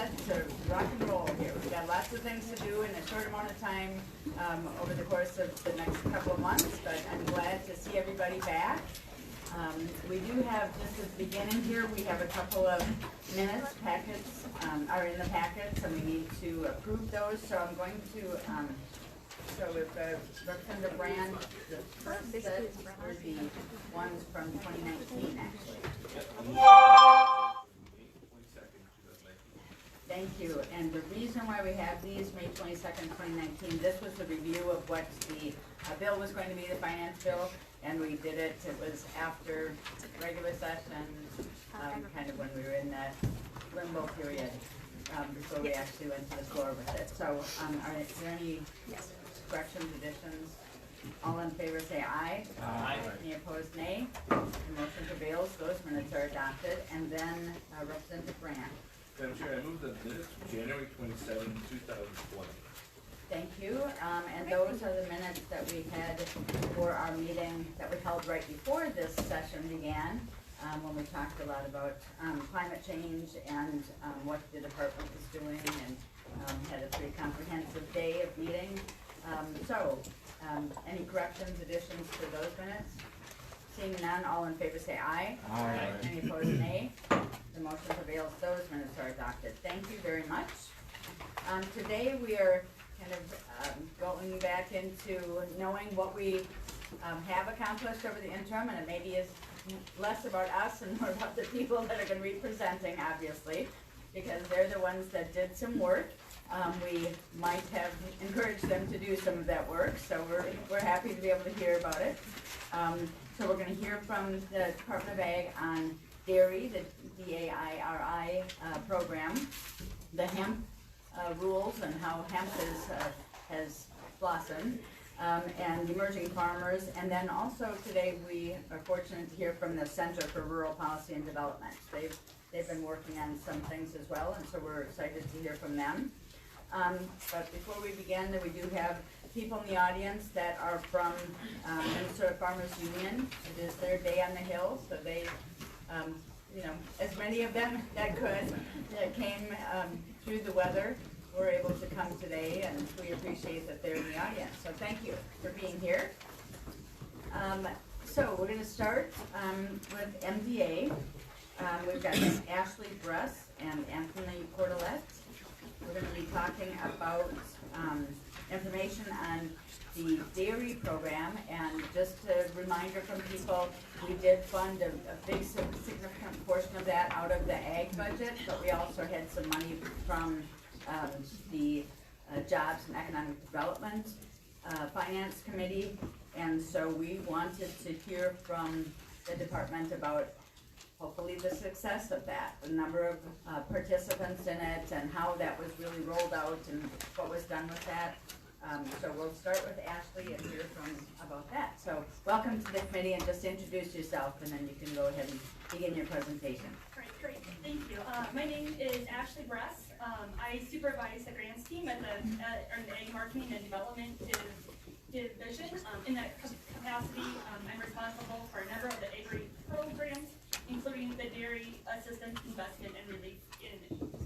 set to rock and roll here. We've got lots of things to do in a short amount of time over the course of the next couple of months, but I'm glad to see everybody back. We do have, just at the beginning here, we have a couple of minutes, packets are in the packets, and we need to approve those, so I'm going to, so if Representative Brand, the first set are the ones from 2019, actually. Thank you, and the reason why we have these, May 22nd, 2019, this was the review of what the bill was going to be, the finance bill, and we did it, it was after regular session, kind of when we were in that limbo period, before we actually went to the floor with it. So, are there any corrections, additions? All in favor say aye. Aye. Any opposed, nay. The motion prevails, those minutes are adopted, and then Representative Brand. Madam Chair, I move the minutes from January 27, 2020. Thank you, and those are the minutes that we had for our meeting that we held right before this session began, when we talked a lot about climate change and what the department was doing, and had a pretty comprehensive day of meeting. Any corrections, additions to those minutes? Seeing none, all in favor say aye. Aye. Any opposed, nay. The motion prevails, those minutes are adopted. Thank you very much. Today we are kind of going back into knowing what we have accomplished over the interim, and it maybe is less about us and more about the people that are going to be presenting, obviously, because they're the ones that did some work. We might have encouraged them to do some of that work, so we're happy to be able to hear about it. So we're going to hear from the Department of Ag on dairy, the DAIRI program, the hemp rules and how hemp has blossomed, and emerging farmers. And then also today we are fortunate to hear from the Center for Rural Policy and Development. They've been working on some things as well, and so we're excited to hear from them. But before we begin, we do have people in the audience that are from Minnesota Farmers Union. It is their day on the Hill, so they, as many of them that could, that came through the weather, were able to come today, and we appreciate that they're in the audience. So thank you for being here. So we're going to start with MDA. We've got Ashley Bress and Anthony Cordelette. We're going to be talking about information on the dairy program, and just a reminder from people, we did fund a big significant portion of that out of the ag budget, but we also had some money from the Jobs and Economic Development Finance Committee, and so we wanted to hear from the department about hopefully the success of that, the number of participants in it, and how that was really rolled out and what was done with that. So we'll start with Ashley and hear from about that. So welcome to the committee, and just introduce yourself, and then you can go ahead and begin your presentation. Great, thank you. My name is Ashley Bress. I supervise the grants team at the Ag Marketing and Development Division. In that capacity, I'm responsible for a number of the agri programs, including the Dairy Assistance Investment and Relief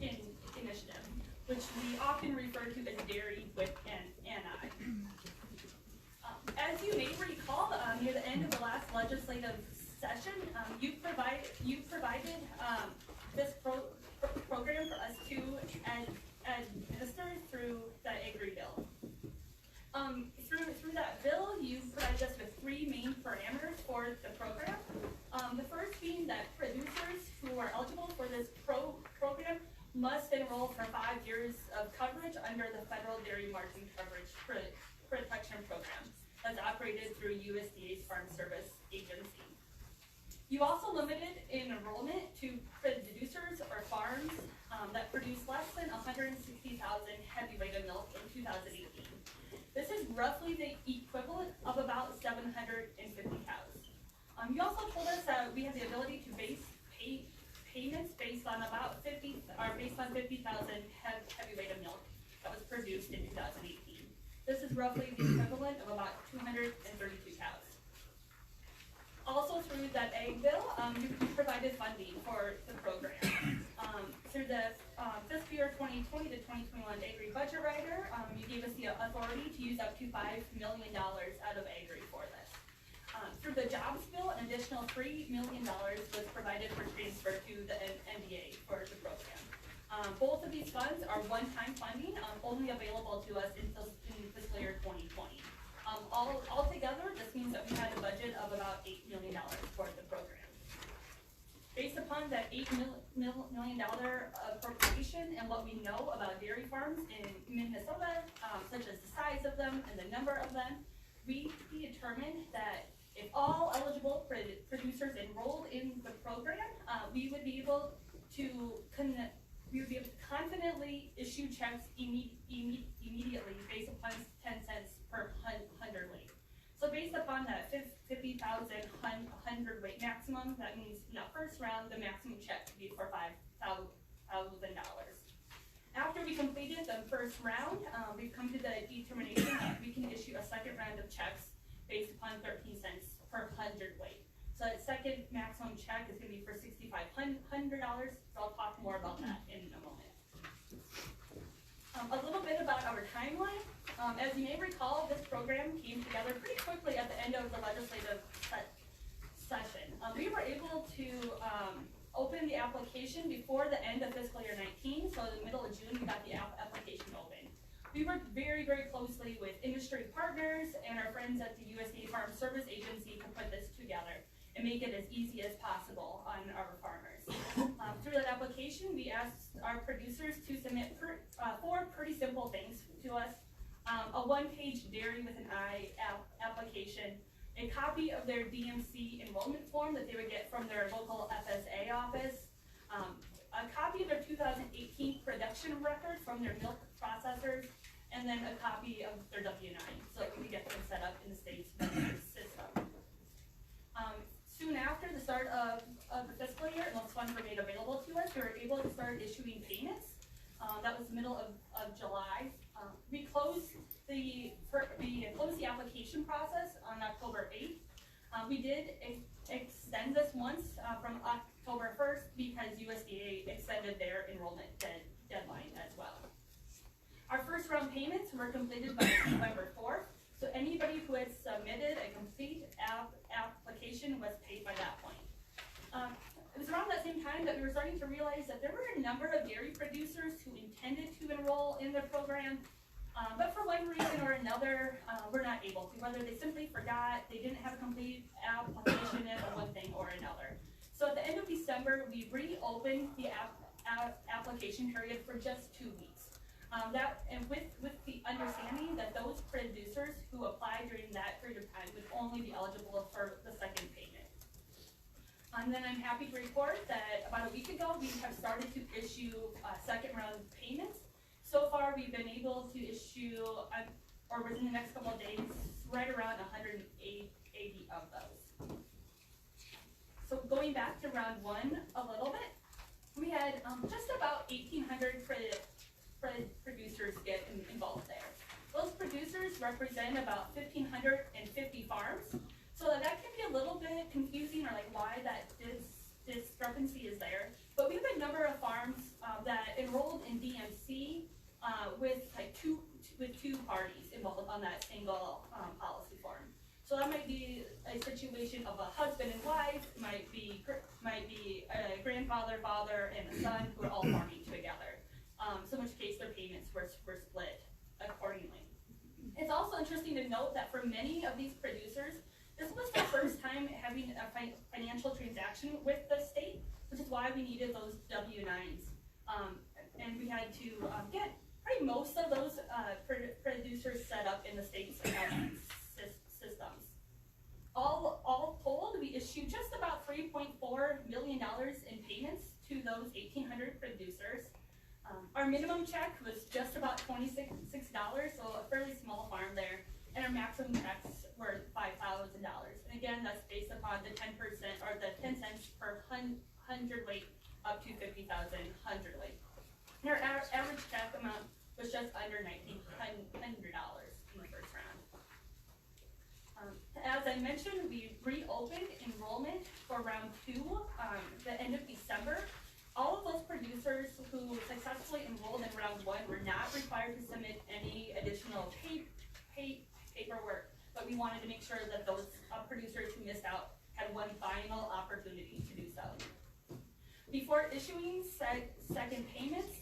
Initiative, which we often refer to as dairy with an NI. As you may recall, near the end of the last legislative session, you provided this program for us to administer through the Agri Bill. Through that bill, you provided us with three main parameters for the program. The first being that producers who are eligible for this program must enroll for 5 years of coverage under the Federal Dairy Marketing Coverage Protection Program that's operated through USDA's Farm Service Agency. You also limited enrollment to producers or farms that produce less than 160,000 heavyweight of milk in 2018. This is roughly the equivalent of about 750 cows. You also told us that we have the ability to base payments based on about 50,000 heavyweight of milk that was produced in 2018. This is roughly the equivalent of about 232 cows. Also through that ag bill, you provided funding for the program. Through the fiscal year 2020 to 2021 Agri budget writer, you gave us the authority to use up to $5 million out of Agri for this. Through the jobs bill, an additional $3 million was provided for transfer to the NDA for the program. Both of these funds are one-time funding, only available to us in fiscal year 2020. Altogether, this means that we had a budget of about $8 million for the program. Based upon that $8 million appropriation and what we know about dairy farms in Minnesota, such as the size of them and the number of them, we determined that if all eligible producers enrolled in the program, we would be able to confidently issue checks immediately based upon 10 cents per hundredweight. So based upon that 50,000 hundredweight maximum, that means in the first round, the maximum check could be for $5,000. After we completed the first round, we've come to the determination that we can issue a second round of checks based upon 13 cents per hundredweight. So that second maximum check is going to be for $6,500. So I'll talk more about that in a moment. A little bit about our timeline. As you may recall, this program came together pretty quickly at the end of the legislative session. We were able to open the application before the end of fiscal year 19, so in the middle of June, we got the application open. We worked very, very closely with industry partners and our friends at the USDA Farm Service Agency to put this together and make it as easy as possible on our farmers. Through that application, we asked our producers to submit four pretty simple things to us. A one-page dairy with an I application, a copy of their DMC enrollment form that they would get from their local FSA office, a copy of their 2018 production record from their milk processors, and then a copy of their W-9, so that we could get them set up in the state's system. Soon after the start of the fiscal year, and those funds were made available to us, we were able to start issuing payments. That was the middle of July. We closed the application process on October 8th. We did extend this once from October 1st because USDA extended their enrollment deadline as well. Our first round payments were completed by November 4th, so anybody who had submitted a complete application was paid by that point. It was around that same time that we were starting to realize that there were a number of dairy producers who intended to enroll in the program, but for one reason or another, were not able to. Whether they simply forgot, they didn't have a complete application in, or one thing or another. So at the end of December, we reopened the application period for just 2 weeks. With the understanding that those producers who applied during that period of time would only be eligible for the second payment. And then I'm happy to report that about a week ago, we have started to issue second round payments. So far, we've been able to issue, or within the next couple of days, right around 180 of those. So going back to round one a little bit, we had just about 1,800 producers get involved there. Those producers represent about 1,550 farms, so that can be a little bit confusing, or like why that discrepancy is there. But we have a number of farms that enrolled in DMC with two parties involved on that single policy form. So that might be a situation of a husband and wife, might be a grandfather, father, and a son who are all farming together. So in which case their payments were split accordingly. It's also interesting to note that for many of these producers, this was their first time having a financial transaction with the state, which is why we needed those W-9s. And we had to get probably most of those producers set up in the state's systems. All told, we issued just about $3.4 million in payments to those 1,800 producers. Our minimum check was just about $26, so a fairly small farm there, and our maximum checks were $5,000. And again, that's based upon the 10% or the 10 cents per hundredweight up to 50,000 hundredweight. And our average check amount was just under $1,900 in the first round. As I mentioned, we reopened enrollment for round two the end of December. All of those producers who successfully enrolled in round one were not required to submit any additional paperwork, but we wanted to make sure that those producers who missed out had one final opportunity to do so. Before issuing second payments,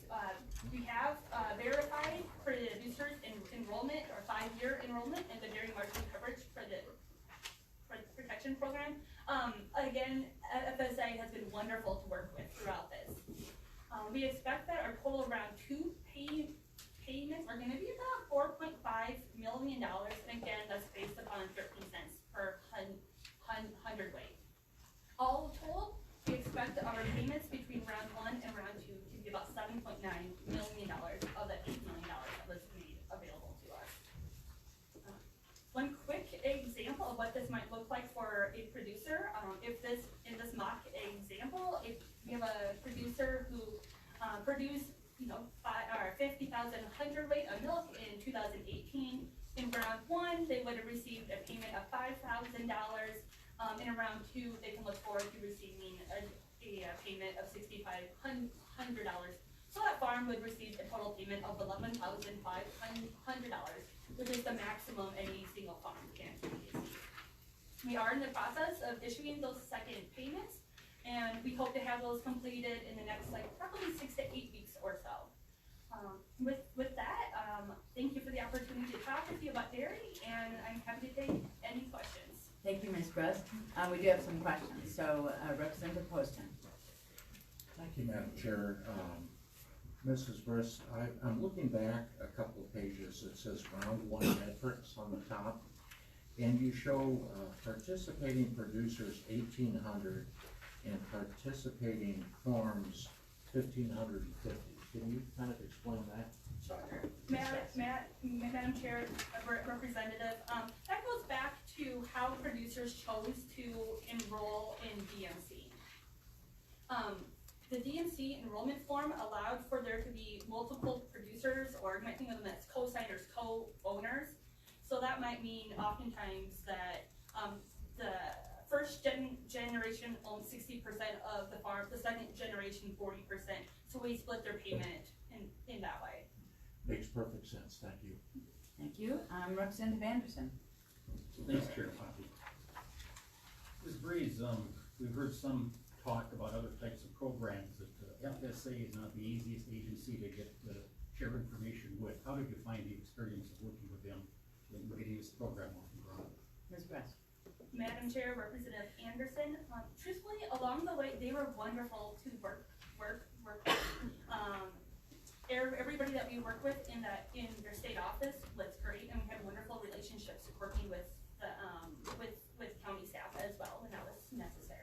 we have verified producers' enrollment or 5-year enrollment in the dairy margin coverage for the protection program. Again, FSA has been wonderful to work with throughout this. We expect that our total round 2 payments are going to be about $4.5 million, and again, that's based upon 13 cents per hundredweight. All told, we expect our payments between round 1 and round 2 to be about $7.9 million of the $8 million that was made available to us. One quick example of what this might look like for a producer, in this mock example, if we have a producer who produced 50,000 hundredweight of milk in 2018, in round 1 they would have received a payment of $5,000. In round 2 they can look forward to receiving a payment of $6,500. So that farm would receive a total payment of $11,500, which is the maximum any single farm can receive. We are in the process of issuing those second payments, and we hope to have those completed in the next probably 6 to 8 weeks or so. With that, thank you for the opportunity to talk with you about dairy, and I'm happy to take any questions. Thank you, Ms. Bress. We do have some questions, so Representative Poston. Thank you, Madam Chair. Mrs. Briss, I'm looking back a couple of pages. It says round 1 metrics on the top, and you show participating producers 1,800 and participating farms 1,550. Can you kind of explain that? Sure. Madam Chair, Representative, that goes back to how producers chose to enroll in DMC. The DMC enrollment form allowed for there to be multiple producers, or you might think of them as co-signers, co-owners. So that might mean oftentimes that the first generation owns 60% of the farm, the second generation 40%. So we split their payment in that way. Makes perfect sense. Thank you. Thank you. Representative Anderson. Thanks, Chair Poppy. Ms. Breeze, we've heard some talk about other types of programs that FSA is not the easiest agency to get share information with. How did you find the experience of working with them in getting this program off the ground? Ms. Bress. Madam Chair, Representative Anderson, truthfully, along the way, they were wonderful to work with. Everybody that we work with in their state office was great, and we had wonderful relationships working with the with county staff as well when that was necessary.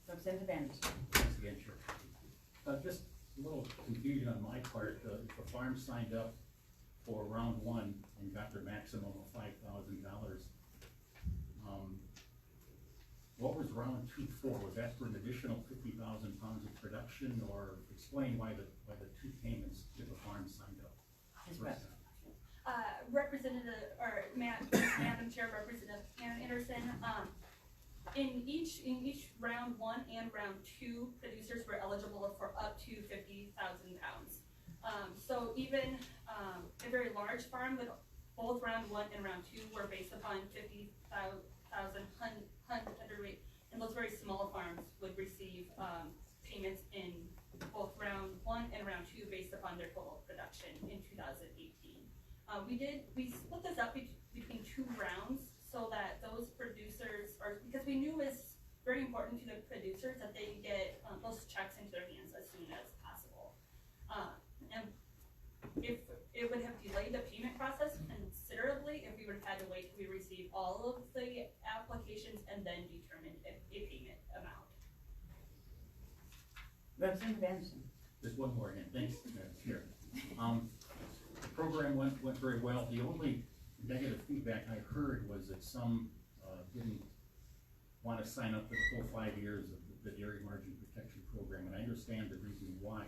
Representative Anderson. Thanks again, Chair. Just a little confusion on my part. If a farm signed up for round 1 and got their maximum of $5,000, what was round 2 for? Was that for an additional 50,000 pounds of production, or explain why the 2 payments if a farm signed up? Ms. Bress. Representative, or Madam Chair, Representative Anderson, in each round 1 and round 2, producers were eligible for up to 50,000 pounds. So even a very large farm, with both round 1 and round 2 were based upon 50,000 hundredweight, and those very small farms would receive payments in both round 1 and round 2 based upon their total production in 2018. We split this up between 2 rounds so that those producers, because we knew it was very important to the producers that they get those checks into their hands as soon as possible. And if it would have delayed the payment process considerably if we would have had to wait till we receive all of the applications and then determine a payment amount. Representative Anderson. Just one more again. Thanks, Madam Chair. The program went very well. The only negative feedback I heard was that some didn't want to sign up for the full 5 years of the Dairy Margin Protection Program, and I understand the reason why.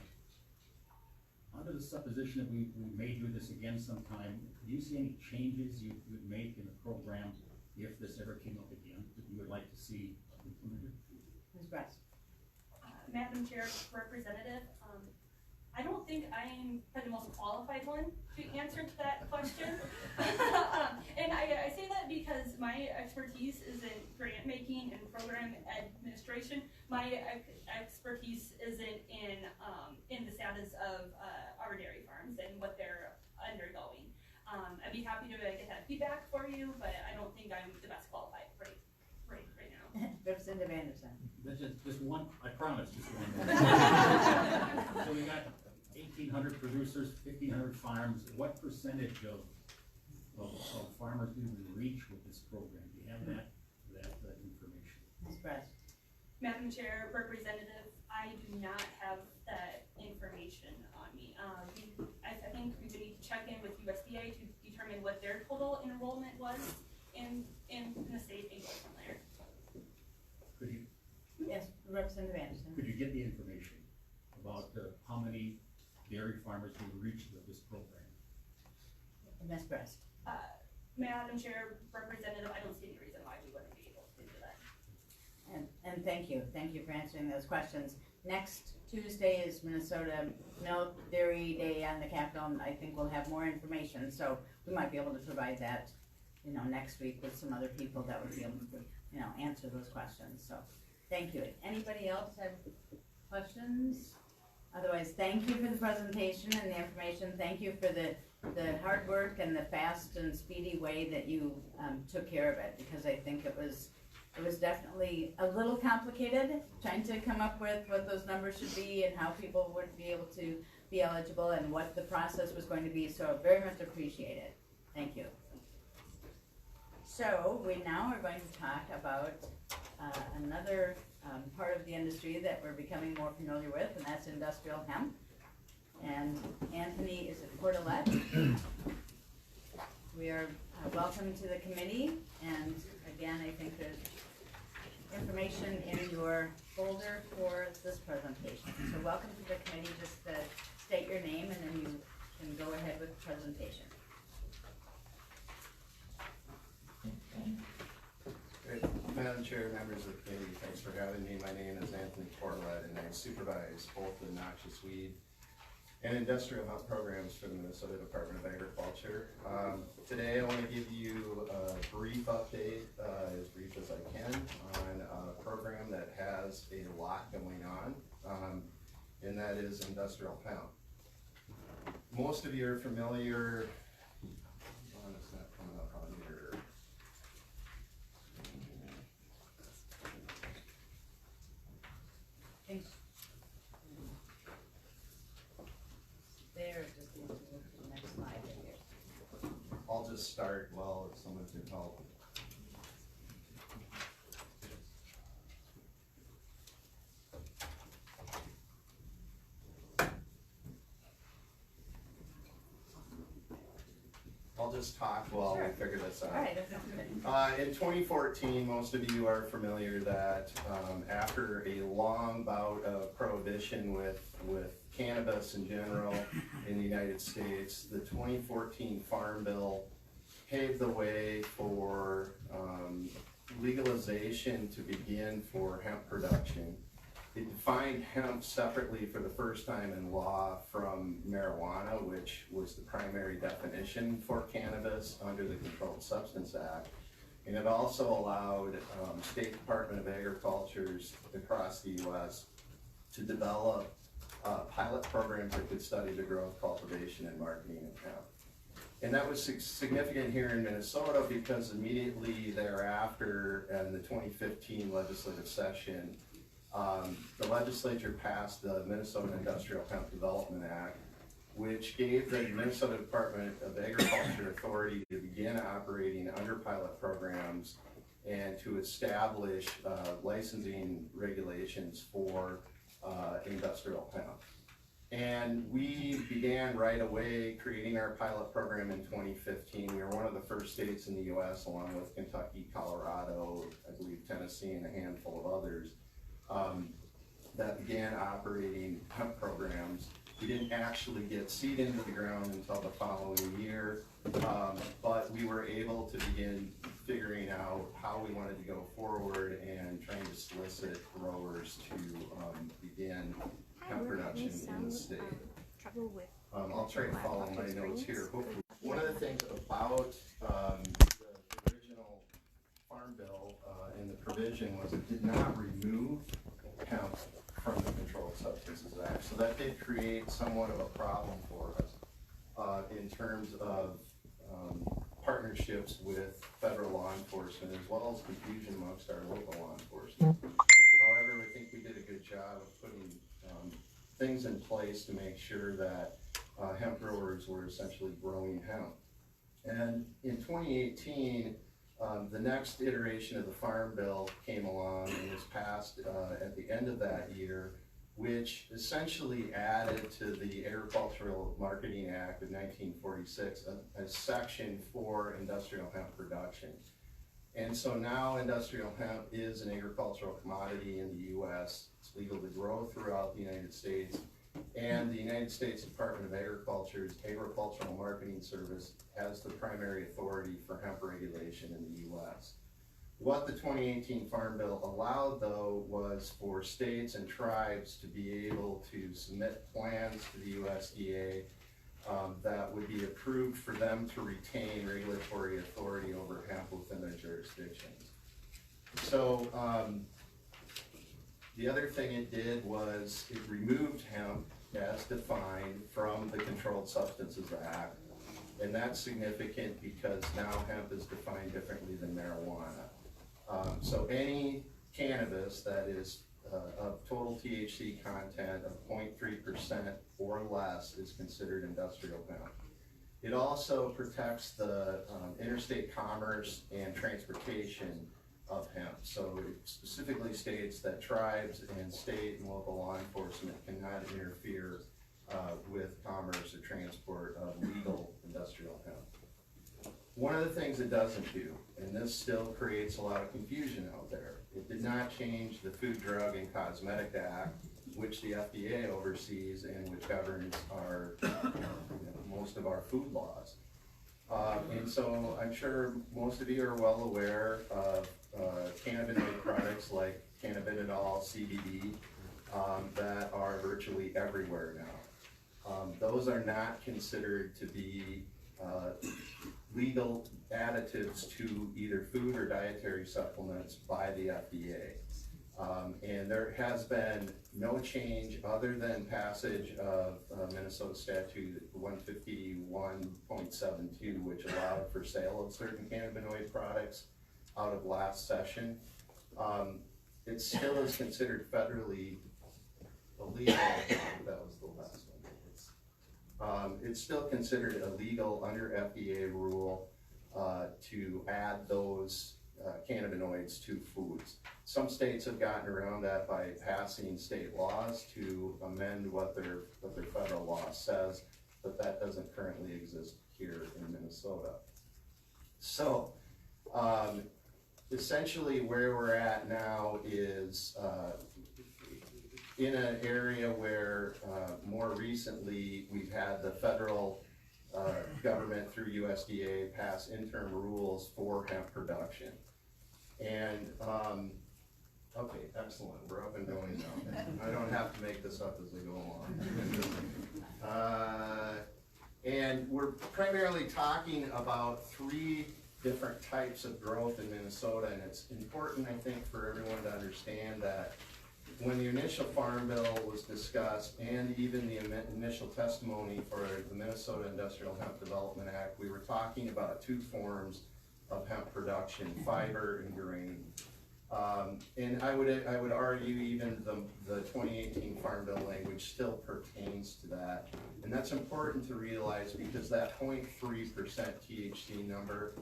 Under the supposition that we may do this again sometime, do you see any changes you would make in the program if this ever came up again that you would like to see implemented? Ms. Bress. Madam Chair, Representative, I don't think I'm the most qualified one to answer that question. And I say that because my expertise is in grant making and program administration. My expertise isn't in the status of our dairy farms and what they're undergoing. I'd be happy to get that feedback for you, but I don't think I'm the best qualified right now. Representative Anderson. That's just one, I promise, just one more. So we got 1,800 producers, 1,500 farms. What percentage of farmers do we reach with this program? Do you have that information? Ms. Bress. Madam Chair, Representative, I do not have that information on me. I think we would need to check in with USDA to determine what their total enrollment was in the state and go from there. Could you, Yes, Representative Anderson. could you get the information about how many dairy farmers we reach with this program? Ms. Bress. Madam Chair, Representative, I don't see any reason why we wouldn't be able to do that. And thank you for answering those questions. Next Tuesday is Minnesota Milk Dairy Day on the Capitol, and I think we'll have more information, so we might be able to provide that, next week with some other people that would be able to, answer those questions, so, thank you. Anybody else have questions? Otherwise, thank you for the presentation and the information, thank you for the hard work and the fast and speedy way that you, took care of it, because I think it was definitely a little complicated, trying to come up with what those numbers should be and how people would be able to be eligible and what the process was going to be, so very much appreciate it. Thank you. So, we now are going to talk about another part of the industry that we're becoming more familiar with, and that's industrial hemp. And Anthony is at Portalette. We are welcome to the committee, and again, I think there's information in your folder for this presentation. So welcome to the committee, just state your name and then you can go ahead with the presentation. Great. Madam Chair, members of the committee, thanks for having me. My name is Anthony Portalette and I supervise both the noxious weed and industrial hemp programs for the Minnesota Department of Agriculture. Today I want to give you a brief update, as brief as I can, on a program that has a lot going on, and that is industrial hemp. Most of you are familiar, it's not coming up on here. There, just need to move to the next slide right here. I'll just start while someone can help. I'll just talk while we figure this out. All right, that sounds good. In 2014, most of you are familiar that after a long bout of prohibition with cannabis in general in the United States, the 2014 Farm Bill paved the way for legalization to begin for hemp production. It defined hemp separately for the first time in law from marijuana, which was the primary definition for cannabis under the Controlled Substance Act. And it also allowed State Department of Agricultures across the U.S. to develop pilot programs that could study the growth, cultivation, and marketing of hemp. And that was significant here in Minnesota because immediately thereafter, in the 2015 legislative session, the legislature passed the Minnesota Industrial Hemp Development Act, which gave the Minnesota Department of Agriculture authority to begin operating under pilot programs and to establish licensing regulations for industrial hemp. And we began right away creating our pilot program in 2015. We were one of the first states in the U.S., along with Kentucky, Colorado, I believe Tennessee, and a handful of others, that began operating hemp programs We didn't actually get seed into the ground until the following year, but we were able to begin figuring out how we wanted to go forward and trying to solicit growers to begin hemp production in the state. Trouble with I'll try to follow my notes here. Hopefully. One of the things about the original Farm Bill and the provision was it did not remove hemp from the Controlled Substances Act. So that did create somewhat of a problem for us in terms of partnerships with federal law enforcement as well as confusion amongst our local law enforcement. However, I think we did a good job of putting things in place to make sure that hemp growers were essentially growing hemp. And in 2018, the next iteration of the Farm Bill came along and was passed at the end of that year, which essentially added to the Agricultural Marketing Act of 1946 a section for industrial hemp production. And so now industrial hemp is an agricultural commodity in the U.S. It's legal to grow throughout the United States. And the United States Department of Agriculture's Agricultural Marketing Service has the primary authority for hemp regulation in the U.S. What the 2018 Farm Bill allowed, though, was for states and tribes to be able to submit plans to the USDA that would be approved for them to retain regulatory authority over hemp within their jurisdictions. So the other thing it did was it removed hemp as defined from the Controlled Substances Act, and that's significant because now hemp is defined differently than marijuana. So any cannabis that is of total THC content of 0.3% or less is considered industrial hemp. It also protects the interstate commerce and transportation of hemp. So it specifically states that tribes and state and local law enforcement cannot interfere with commerce or transport of legal industrial hemp. One of the things it doesn't do, and this still creates a lot of confusion out there, it did not change the Food, Drug, and Cosmetic Act, which the FDA oversees and which governs our, most of our food laws. And so I'm sure most of you are well aware of cannabinoid products like cannabinol, CBD, that are virtually everywhere now. Those are not considered to be legal additives to either food or dietary supplements by the FDA. And there has been no change other than passage of Minnesota Statute 151.72, which allowed for sale of certain cannabinoid products out of last session. It still is considered federally illegal. That was the last one. It's still considered illegal under FDA rule to add those cannabinoids to foods. Some states have gotten around that by passing state laws to amend what their federal law says, but that doesn't currently exist here in Minnesota. So essentially where we're at now is in an area where more recently we've had the federal government through USDA pass interim rules for hemp production. And, okay, excellent, we're up and going now. I don't have to make this up as I go along. And we're primarily talking about 3 different types of growth in Minnesota, and it's important, I think, for everyone to understand that when the initial Farm Bill was discussed and even the initial testimony for the Minnesota Industrial Hemp Development Act, we were talking about 2 forms of hemp production, fiber and grain. And I would argue even the 2018 Farm Bill language still pertains to that. And that's important to realize because that 0.3% THC number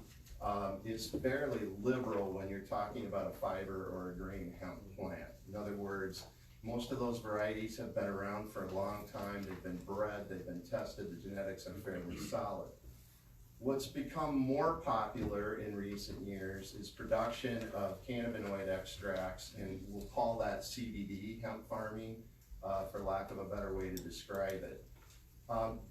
is fairly liberal when you're talking about a fiber or a grain hemp plant. In other words, most of those varieties have been around for a long time, they've been bred, they've been tested, the genetics are fairly solid. What's become more popular in recent years is production of cannabinoid extracts, and we'll call that CBD, hemp farming, for lack of a better way to describe it.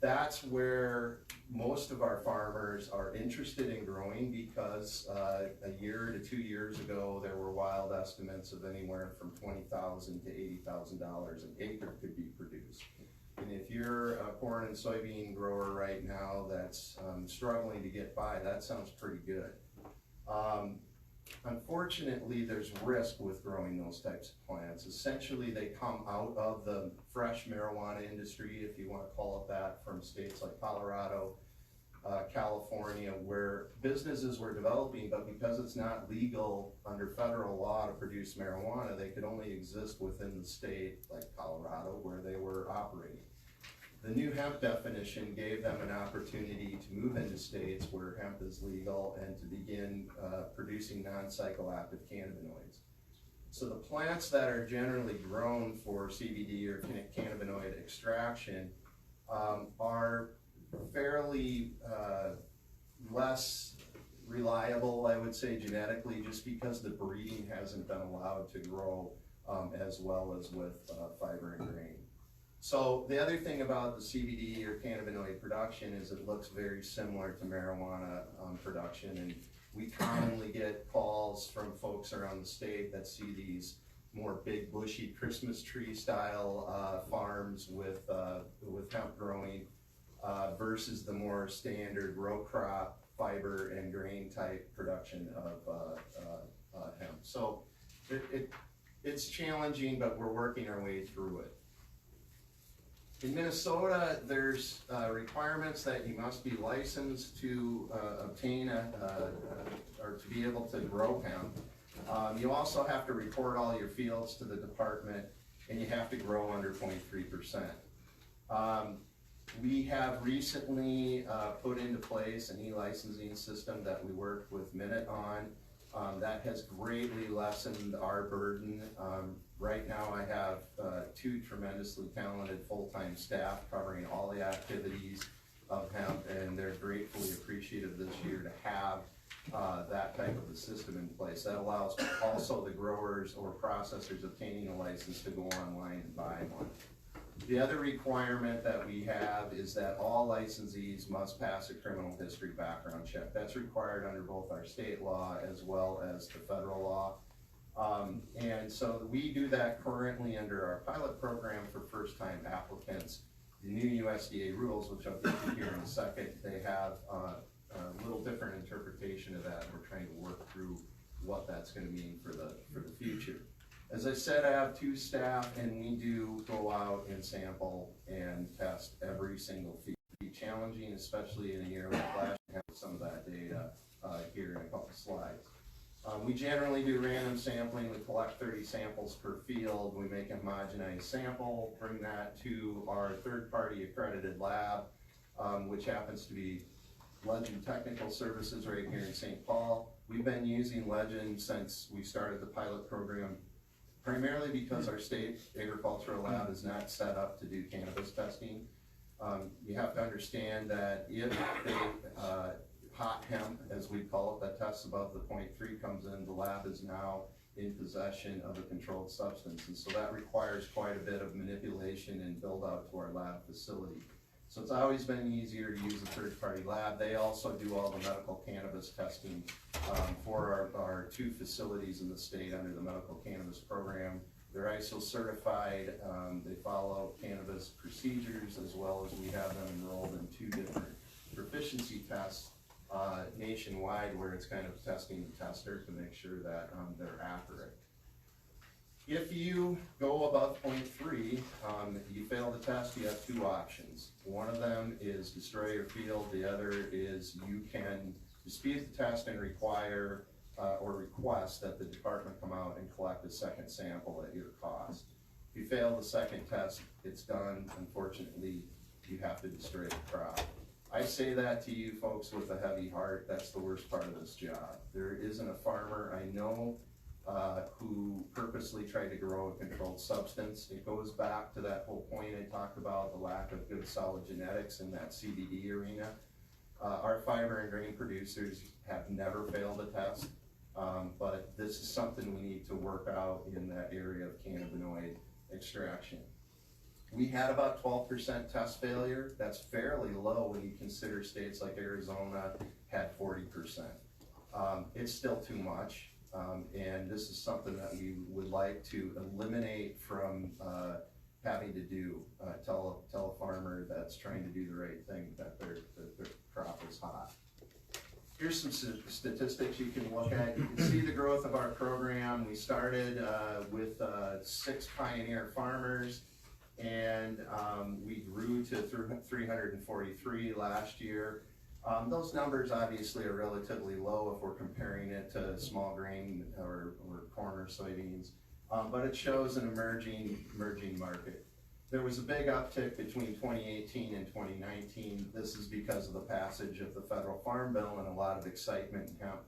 That's where most of our farmers are interested in growing because a year to 2 years ago, there were wild estimates of anywhere from $20,000 to $80,000 an acre could be produced. And if you're a corn and soybean grower right now that's struggling to get by, that sounds pretty good. Unfortunately, there's risk with growing those types of plants. Essentially, they come out of the fresh marijuana industry, if you want to call it that, from states like Colorado, California, where businesses were developing, but because it's not legal under federal law to produce marijuana, they could only exist within the state, like Colorado, where they were operating. The new hemp definition gave them an opportunity to move into states where hemp is legal and to begin producing non-psychoactive cannabinoids. So the plants that are generally grown for CBD or cannabinoid extraction are fairly less reliable, I would say, genetically, just because the breeding hasn't been allowed to grow as well as with fiber and grain. So the other thing about the CBD or cannabinoid production is it looks very similar to marijuana production, and we commonly get calls from folks around the state that see these more big bushy Christmas tree style farms with hemp growing versus the more standard row crop fiber and grain type production of hemp. So it's challenging, but we're working our way through it. In Minnesota, there's requirements that you must be licensed to obtain or to be able to grow hemp. You also have to report all your fields to the department, and you have to grow under 0.3%. We have recently put into place an e-licensing system that we worked with Minute on. That has greatly lessened our burden. Right now I have 2 tremendously talented full-time staff covering all the activities of hemp, and they're gratefully appreciative this year to have that type of a system in place. That allows also the growers or processors obtaining a license to go online and buy one. The other requirement that we have is that all licensees must pass a criminal history background check. That's required under both our state law as well as the federal law. And so we do that currently under our pilot program for first-time applicants. The new USDA rules, which I'll get to here in a second, they have a little different interpretation of that. We're trying to work through what that's going to mean for the future. As I said, I have 2 staff, and we do go out and sample and test every single field. It'll be challenging, especially in a year like last year. Have some of that data here in a couple slides. We generally do random sampling. We collect 30 samples per field. We make a homogenized sample, bring that to our third-party accredited lab, which happens to be Legend Technical Services right here in St. Paul. We've been using Legend since we started the pilot program, primarily because our state agricultural lab is not set up to do cannabis testing. You have to understand that if hot hemp, as we call it, that tests above the 0.3 comes in, the lab is now in possession of a controlled substance. And so that requires quite a bit of manipulation and build out to our lab facility. So it's always been easier to use a third-party lab. They also do all the medical cannabis testing for our 2 facilities in the state under the medical cannabis program. They're ISO certified. They follow cannabis procedures, as well as we have them enrolled in 2 different proficiency tests nationwide, where it's kind of testing the tester to make sure that they're accurate. If you go above 0.3, you fail the test, you have 2 options. One of them is destroy your field. The other is you can dispute the test and require or request that the department come out and collect a second sample at your cost. If you fail the second test, it's done. Unfortunately, you have to destroy the crop. I say that to you folks with a heavy heart. That's the worst part of this job. There isn't a farmer I know who purposely tried to grow a controlled substance. It goes back to that whole point I talked about, the lack of good solid genetics in that CBD arena. Our fiber and grain producers have never failed a test, but this is something we need to work out in that area of cannabinoid extraction. We had about 12% test failure. That's fairly low when you consider states like Arizona had 40%. It's still too much, and this is something that we would like to eliminate from having to do. Tell a farmer that's trying to do the right thing that their crop is hot. Here's some statistics you can look at. You can see the growth of our program. We started with 6 pioneer farmers, and we grew to 343 last year. Those numbers obviously are relatively low if we're comparing it to small grain or corn or soybeans, but it shows an emerging market. There was a big uptick between 2018 and 2019. This is because of the passage of the federal farm bill and a lot of excitement in hemp,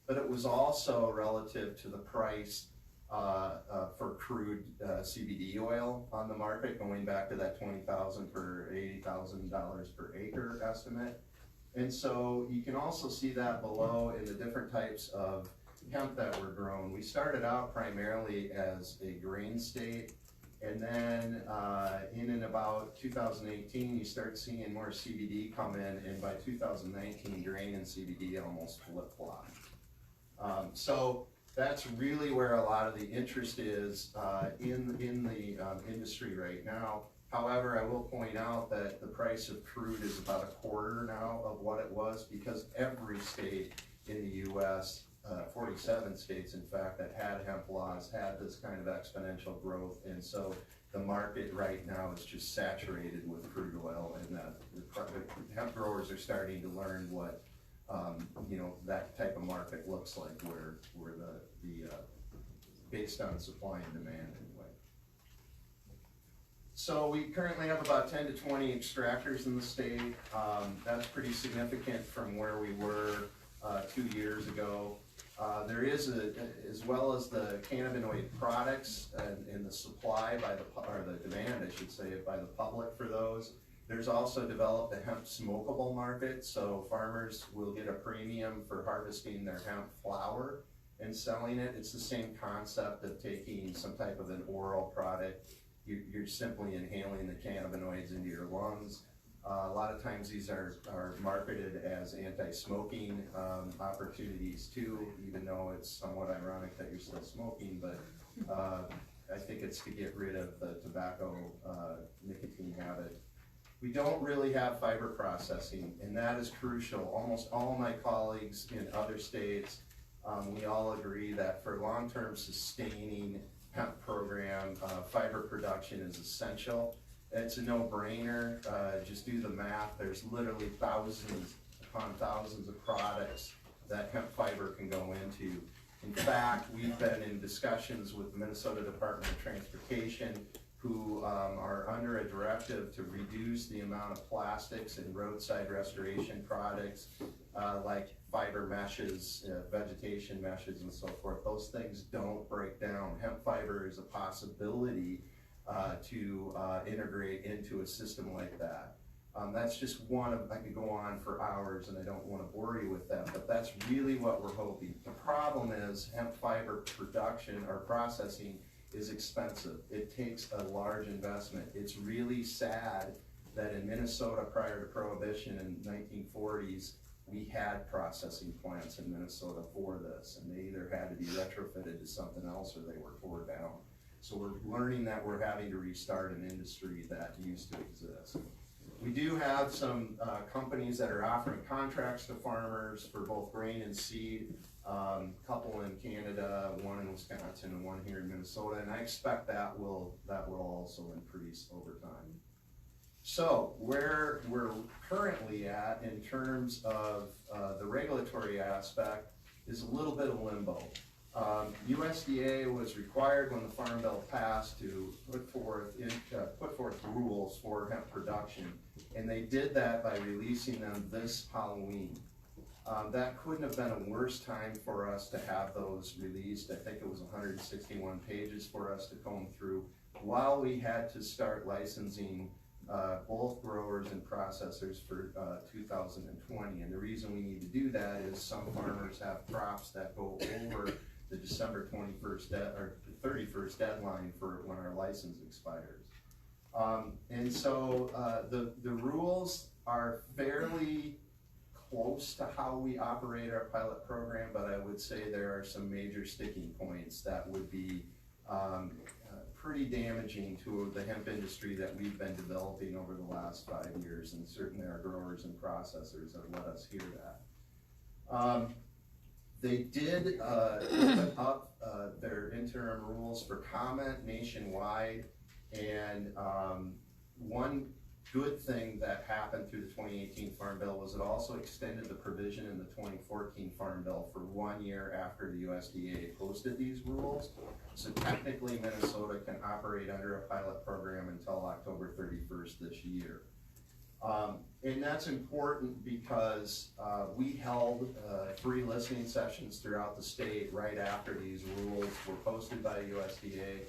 but it was also relative to the price for crude CBD oil on the market, going back to that $20,000 per $80,000 per acre estimate. And so you can also see that below in the different types of hemp that were grown. We started out primarily as a grain state, and then in about 2018, you start seeing more CBD come in, and by 2019, grain and CBD almost flip-flop. So that's really where a lot of the interest is in the industry right now. However, I will point out that the price of crude is about a quarter now of what it was, because every state in the US, 47 states in fact, that had hemp laws had this kind of exponential growth, and so the market right now is just saturated with crude oil, and the hemp growers are starting to learn what that type of market looks like, where the based on supply and demand anyway. So we currently have about 10 to 20 extractors in the state. That's pretty significant from where we were 2 years ago. There is, as well as the cannabinoid products and the supply or the demand, I should say, by the public for those. There's also developed a hemp smokable market, so farmers will get a premium for harvesting their hemp flower and selling it. It's the same concept of taking some type of an oral product. You're simply inhaling the cannabinoids into your lungs. A lot of times these are marketed as anti-smoking opportunities too, even though it's somewhat ironic that you're still smoking, but I think it's to get rid of the tobacco nicotine habit. We don't really have fiber processing, and that is crucial. Almost all of my colleagues in other states, we all agree that for long-term sustaining hemp program, fiber production is essential. It's a no-brainer. Just do the math. There's literally thousands upon thousands of products that hemp fiber can go into. In fact, we've been in discussions with the Minnesota Department of Transportation, who are under a directive to reduce the amount of plastics and roadside restoration products like fiber meshes, vegetation meshes, and so forth. Those things don't break down. Hemp fiber is a possibility to integrate into a system like that. That's just one of, I could go on for hours and I don't want to bore you with that, but that's really what we're hoping. The problem is hemp fiber production or processing is expensive. It takes a large investment. It's really sad that in Minnesota prior to Prohibition in the 1940s, we had processing plants in Minnesota for this, and they either had to be retrofitted to something else or they were torn down. So we're learning that we're having to restart an industry that used to exist. We do have some companies that are offering contracts to farmers for both grain and seed, couple in Canada, one in Wisconsin, and one here in Minnesota, and I expect that will also increase over time. So where we're currently at in terms of the regulatory aspect is a little bit of limbo. USDA was required when the Farm Bill passed to put forth rules for hemp production, and they did that by releasing them this Halloween. That couldn't have been a worse time for us to have those released. I think it was 161 pages for us to comb through, while we had to start licensing both growers and processors for 2020. And the reason we need to do that is some farmers have crops that go over the December 21st or 31st deadline for when our license expires. And so the rules are fairly close to how we operate our pilot program, but I would say there are some major sticking points that would be pretty damaging to the hemp industry that we've been developing over the last 5 years, and certainly our growers and processors have let us hear that. They did open up their interim rules for comment nationwide, and one good thing that happened through the 2018 Farm Bill was it also extended the provision in the 2014 Farm Bill for 1 year after the USDA posted these rules. So technically Minnesota can operate under a pilot program until October 31st this year. And that's important because we held free listening sessions throughout the state right after these rules were posted by USDA.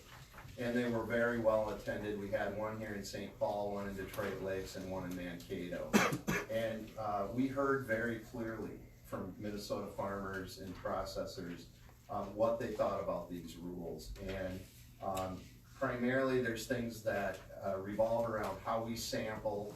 And they were very well attended. We had one here in St. Paul, one in Detroit Lakes, and one in Mankato. And we heard very clearly from Minnesota farmers and processors what they thought about these rules. And primarily there's things that revolve around how we sample,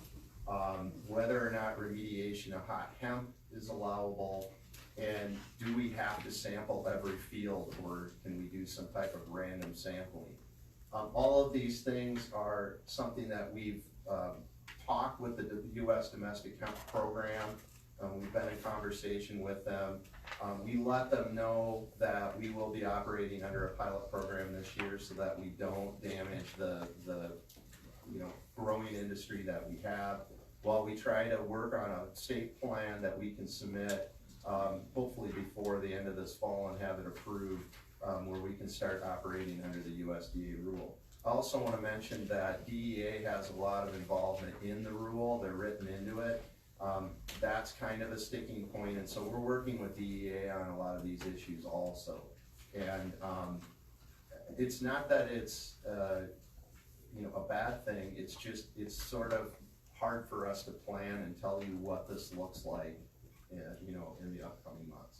whether or not remediation of hot hemp is allowable, and do we have to sample every field, or can we do some type of random sampling? All of these things are something that we've talked with the U.S. Domestic Hemp Program. We've been in conversation with them. We let them know that we will be operating under a pilot program this year so that we don't damage the growing industry that we have, while we try to work on a state plan that we can submit hopefully before the end of this fall and have it approved, where we can start operating under the USDA rule. I also want to mention that DEA has a lot of involvement in the rule. They're written into it. That's kind of a sticking point, and so we're working with DEA on a lot of these issues also. And it's not that it's a bad thing. It's just, it's sort of hard for us to plan and tell you what this looks like in the upcoming months.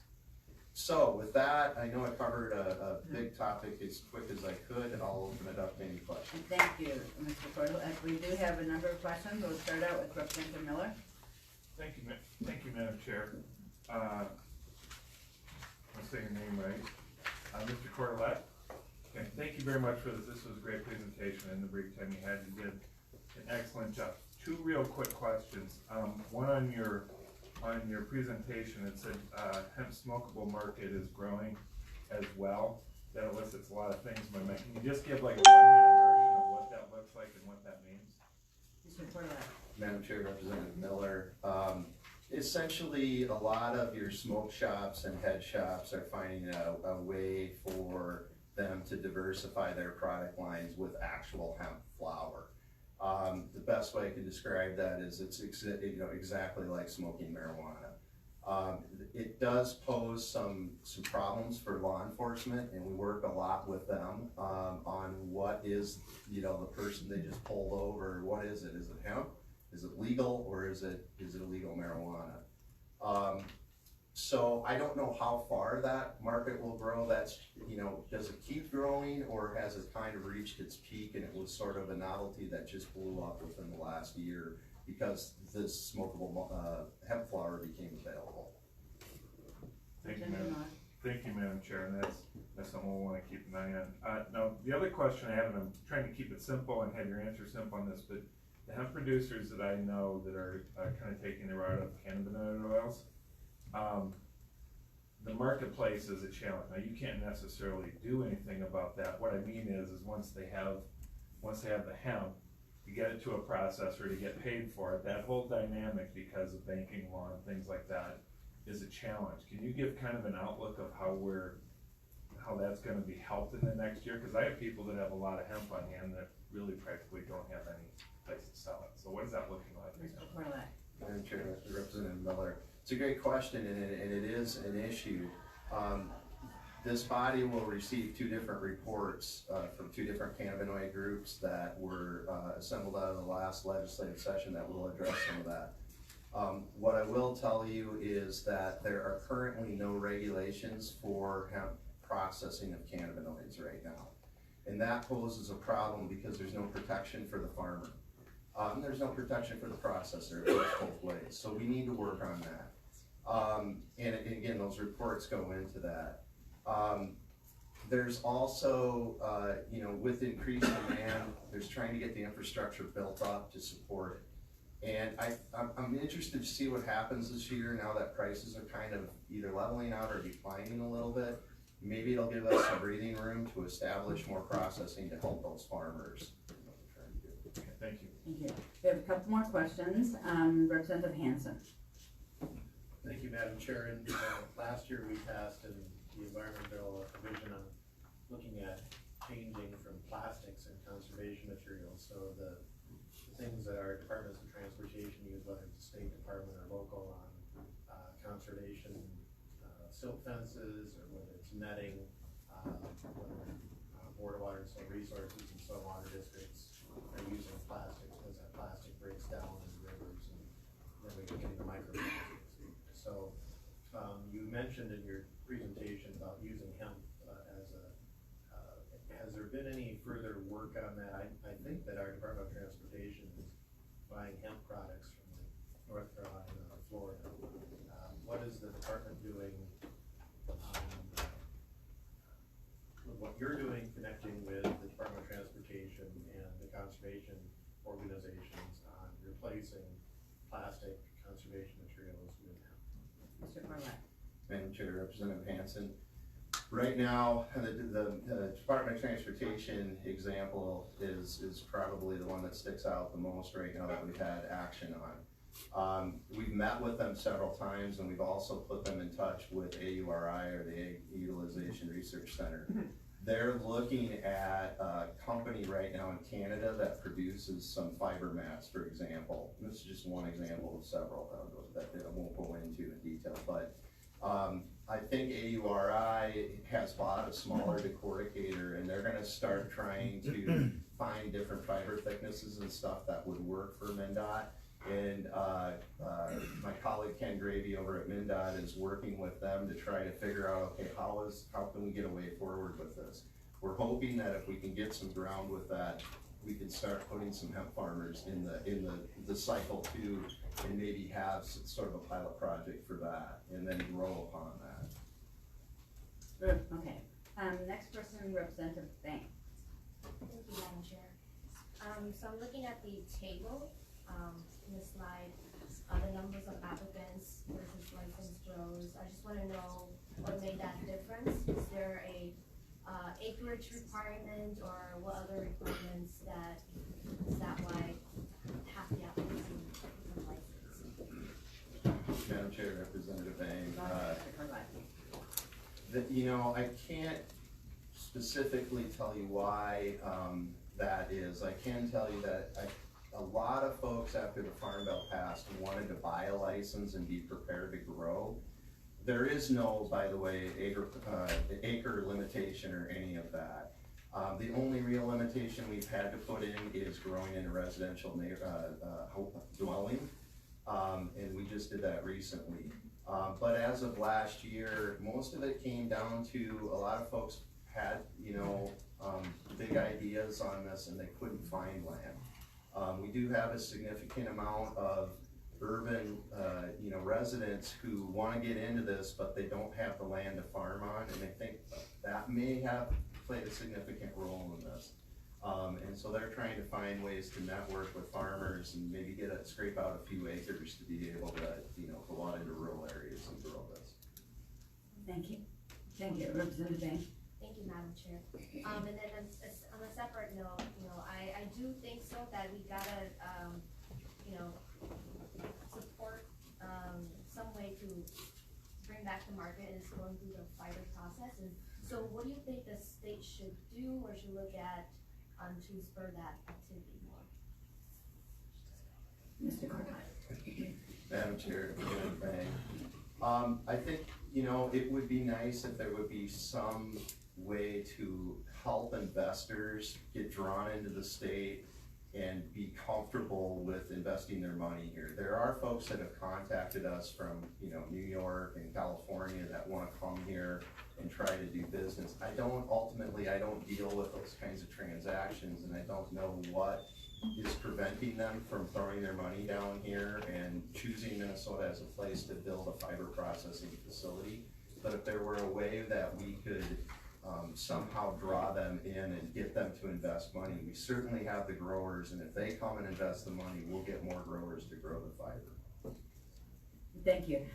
So with that, I know I covered a big topic as quick as I could, and I'll open it up to any questions. Thank you, Mr. Cordell. We do have a number of questions. We'll start out with Representative Miller. Thank you, Madam Chair. I'll say your name right. Mr. Corlett, okay, thank you very much for this. This was a great presentation, and the brief time you had, you did an excellent job. Two real quick questions. One on your presentation, it said hemp smokable market is growing as well. That elicits a lot of things. Can you just give like a 1-minute version of what that looks like and what that means? Mr. Cordell. Madam Chair, Representative Miller, essentially a lot of your smoke shops and head shops are finding a way for them to diversify their product lines with actual hemp flower. The best way I can describe that is it's exactly like smoking marijuana. It does pose some problems for law enforcement, and we work a lot with them on what is the person they just pulled over. What is it? Is it hemp? Is it legal, or is it illegal marijuana? So I don't know how far that market will grow. That's, does it keep growing, or has it kind of reached its peak and it was sort of a novelty that just blew up within the last year because this smokable hemp flower became available? Thank you, Madam Chair, and that's something we'll want to keep an eye on. Now, the other question I have, and I'm trying to keep it simple and have your answer simple on this, but the hemp producers that I know that are kind of taking the route of cannabinoid oils, the marketplace is a challenge. Now, you can't necessarily do anything about that. What I mean is once they have the hemp, to get it to a processor to get paid for it, that whole dynamic, because of banking law and things like that, is a challenge. Can you give kind of an outlook of how that's going to be helped in the next year? Because I have people that have a lot of hemp on hand that really practically don't have any place to sell it. So what is that looking like? Mr. Cordell. Madam Chair, Representative Miller, it's a great question, and it is an issue. This body will receive 2 different reports from 2 different cannabinoid groups that were assembled out of the last legislative session that will address some of that. What I will tell you is that there are currently no regulations for hemp processing of cannabinoids right now. And that poses a problem because there's no protection for the farmer. And there's no protection for the processor, it works both ways, so we need to work on that. And again, those reports go into that. There's also, with increased demand, there's trying to get the infrastructure built up to support it. And I'm interested to see what happens this year now that prices are kind of either leveling out or declining a little bit. Maybe it'll give us some breathing room to establish more processing to help those farmers. Okay, thank you. Thank you. We have a couple more questions. Representative Hanson. Thank you, Madam Chair. And last year we passed in the Environment Bill a provision on looking at changing from plastics and conservation materials. So the things that our departments of transportation use, whether it's the State Department or local, on conservation silt fences, or whether it's netting, whether Board of Water and Soil Resources and Soil Water districts are using plastic because that plastic breaks down in rivers, and then we get into microplastics. So you mentioned in your presentation about using hemp has there been any further work on that? I think that our Department of Transportation is buying hemp products from North Carolina or Florida. What is the department doing, with what you're doing, connecting with the Department of Transportation and the conservation organizations on replacing plastic conservation materials with hemp? Mr. Corlett. Madam Chair, Representative Hanson. Right now, the Department of Transportation example is probably the one that sticks out the most right now that we've had action on. We've met with them several times, and we've also put them in touch with AURI, or the Egg Utilization Research Center. They're looking at a company right now in Canada that produces some fiber mats, for example. And this is just one example of several that I won't go into in detail, but I think AURI has bought a smaller decorticator, and they're gonna start trying to find different fiber thicknesses and stuff that would work for MnDOT. And my colleague Ken Gravy over at MnDOT is working with them to try to figure out, okay, how can we get a way forward with this? We're hoping that if we can get some ground with that, we can start putting some hemp farmers in the cycle too, and maybe have sort of a pilot project for that, and then grow upon that. Okay. Next person, Representative Bank. Thank you, Madam Chair. So I'm looking at the table in the slide, the numbers of applicants versus licensed grows. I just want to know what made that difference. Is there a acreage requirement, or what other requirements is that why half the applicants become licensed? Madam Chair, Representative Bang, Mr. Corlett. I can't specifically tell you why that is. I can tell you that a lot of folks after the Farm Bill passed wanted to buy a license and be prepared to grow. There is no, by the way, acre limitation or any of that. The only real limitation we've had to put in is growing in a residential dwelling, and we just did that recently. But as of last year, most of it came down to a lot of folks had, big ideas on this, and they couldn't find land. We do have a significant amount of urban, residents who want to get into this, but they don't have the land to farm on, and I think that may have played a significant role in this. And so they're trying to find ways to network with farmers and maybe scrape out a few acres to be able to, go out into rural areas and grow this. Thank you. Thank you, Representative Bank. Thank you, Madam Chair. And then on a separate note, I do think so that we gotta, support some way to bring back the market is going through the fiber process. And so what do you think the state should do or should look at to spur that activity more? Mr. Corlett. Madam Chair, Representative Bang. I think, it would be nice if there would be some way to help investors get drawn into the state and be comfortable with investing their money here. There are folks that have contacted us from, you know, New York and California that wanna come here and try to do business. I don't deal with those kinds of transactions, and I don't know what is preventing them from throwing their money down here and choosing Minnesota as a place to build a fiber processing facility. But if there were a way that we could somehow draw them in and get them to invest money, we certainly have the growers, and if they come and invest the money, we'll get more growers to grow the fiber. Thank you.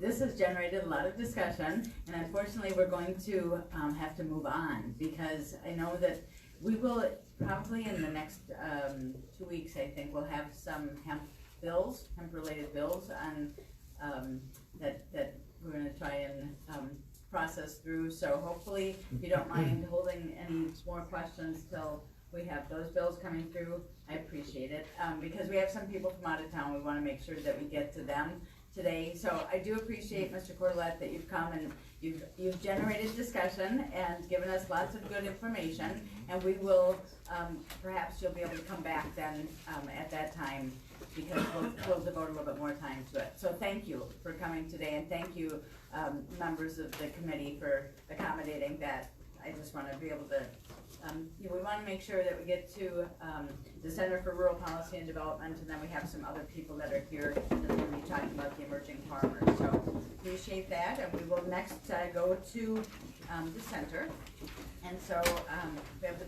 This has generated a lot of discussion, and unfortunately, we're going to have to move on, because I know that we will, probably in the next 2 weeks, I think, we'll have some hemp-related bills on, that we're gonna try and process through. So hopefully, if you don't mind holding any more questions till we have those bills coming through, I appreciate it. Because we have some people from out of town, we wanna make sure that we get to them today. So I do appreciate, Mr. Corlett, that you've come and you've generated discussion and given us lots of good information. And we will, perhaps you'll be able to come back then, at that time, because we'll devote a little bit more time to it. So thank you for coming today, and thank you, members of the committee, for accommodating that. I just wanna be able to, we wanna make sure that we get to, the Center for Rural Policy and Development, and then we have some other people that are here that are gonna be talking about the emerging farmers. So appreciate that, and we will next go to, the center. And so, we have